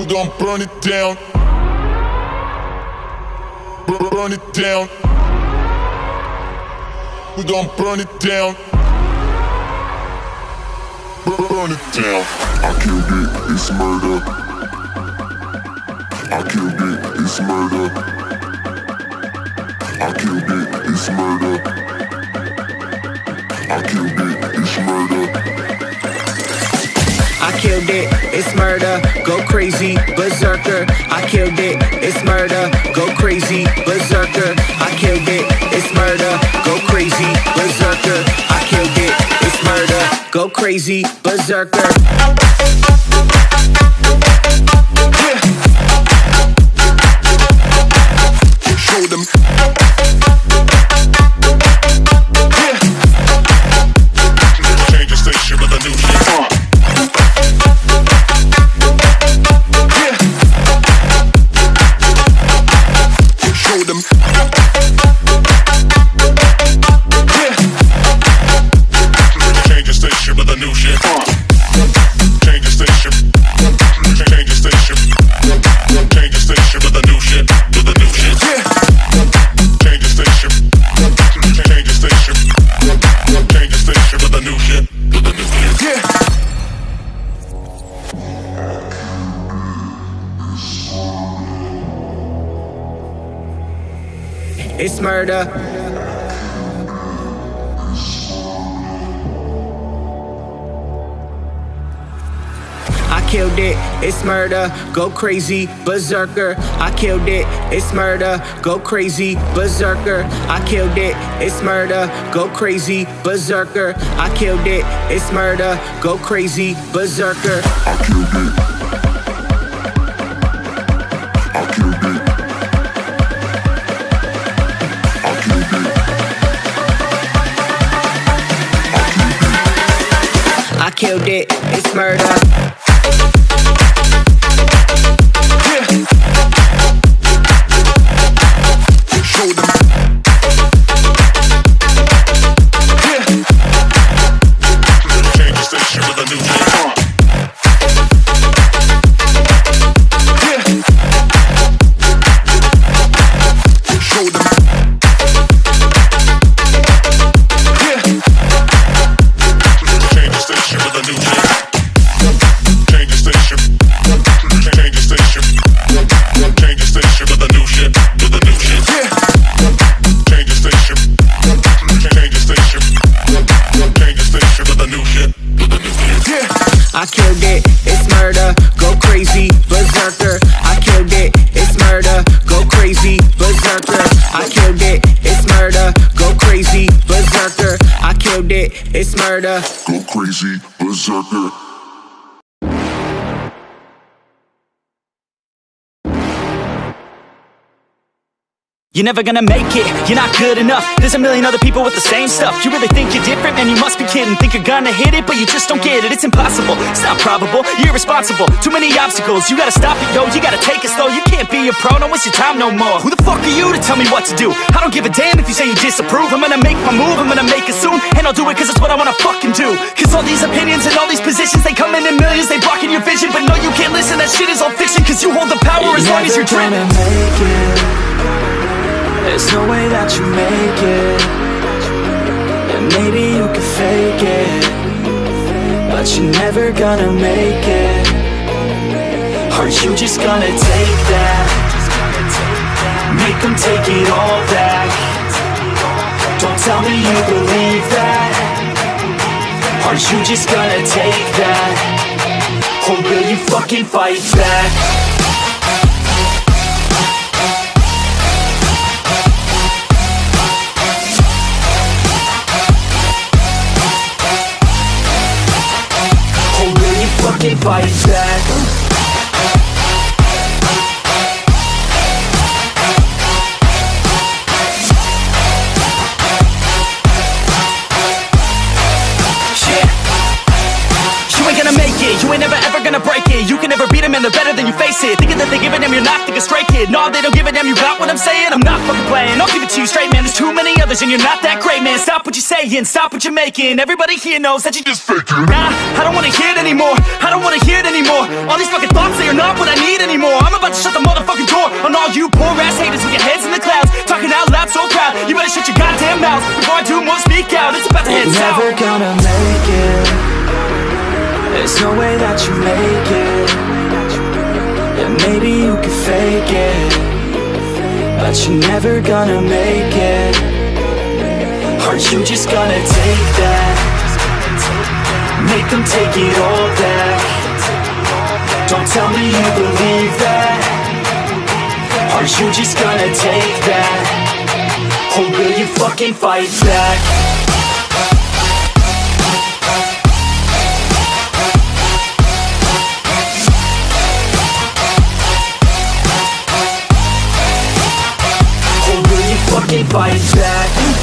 We gon' burn it down. Burn it down. We gon' burn it down. Burn it down. I killed it, it's murder. I killed it, it's murder. I killed it, it's murder. I killed it, it's murder. I killed it, it's murder, go crazy, berserker. I killed it, it's murder, go crazy, berserker. I killed it, it's murder, go crazy, berserker. I killed it, it's murder, go crazy, berserker. Show them. Change the station with a new shit. Show them. Change the station with a new shit. Change the station. Change the station. Change the station with a new shit. With a new shit. Change the station. Change the station. Change the station with a new shit. With a new shit. Yeah. It's murder. I killed it, it's murder, go crazy, berserker. I killed it, it's murder, go crazy, berserker. I killed it, it's murder, go crazy, berserker. I killed it, it's murder, go crazy, berserker. I killed it. I killed it. I killed it. I killed it, it's murder. Show them. Change the station with a new shit. Show them. Change the station with a new shit. Change the station. Change the station. Change the station with a new shit. With a new shit. Change the station. Change the station. Change the station with a new shit. With a new shit. I killed it, it's murder, go crazy, berserker. I killed it, it's murder, go crazy, berserker. I killed it, it's murder, go crazy, berserker. I killed it, it's murder. Go crazy, berserker. You're never gonna make it, you're not good enough. There's a million other people with the same stuff. You really think you're different? Man, you must be kidding. Think you're gonna hit it, but you just don't get it. It's impossible, it's not probable, you're irresponsible. Too many obstacles, you gotta stop it, yo. You gotta take it slow, you can't be a pro. Don't waste your time no more. Who the fuck are you to tell me what to do? I don't give a damn if you say you disapprove. I'm gonna make my move, I'm gonna make it soon. And I'll do it cause it's what I wanna fucking do. Cause all these opinions and all these positions, they come in millions, they blocking your vision. But no, you can't listen, that shit is all fiction. Cause you hold the power as long as you're dreaming. There's no way that you make it. And maybe you can fake it, but you're never gonna make it. Are you just gonna take that? Make them take it all back. Don't tell me you believe that. Are you just gonna take that? Or will you fucking fight back? Fucking fight back. You ain't gonna make it, you ain't never ever gonna break it. You can never beat them and they're better than you face it. Thinking that they give a damn, you're not thinking straight, kid. No, they don't give a damn, you got what I'm saying? I'm not fucking playing, I'll give it to you straight, man. There's too many other television, you're not that great, man. Stop what you're saying, stop what you're making. Everybody here knows that you just faking. Nah, I don't wanna hear it anymore, I don't wanna hear it anymore. All these fucking thoughts, they are not what I need anymore. I'm about to shut the motherfucking door on all you poor ass haters with your heads in the clouds, talking out loud so proud. You better shut your goddamn mouth before I do more speak out. It's about to head south. You're never gonna make it. There's no way that you make it. Yeah, maybe you can fake it, but you're never gonna make it. Aren't you just gonna take that? Make them take it all back. Don't tell me you believe that. Aren't you just gonna take that? Or will you fucking fight back? Or will you fucking fight back?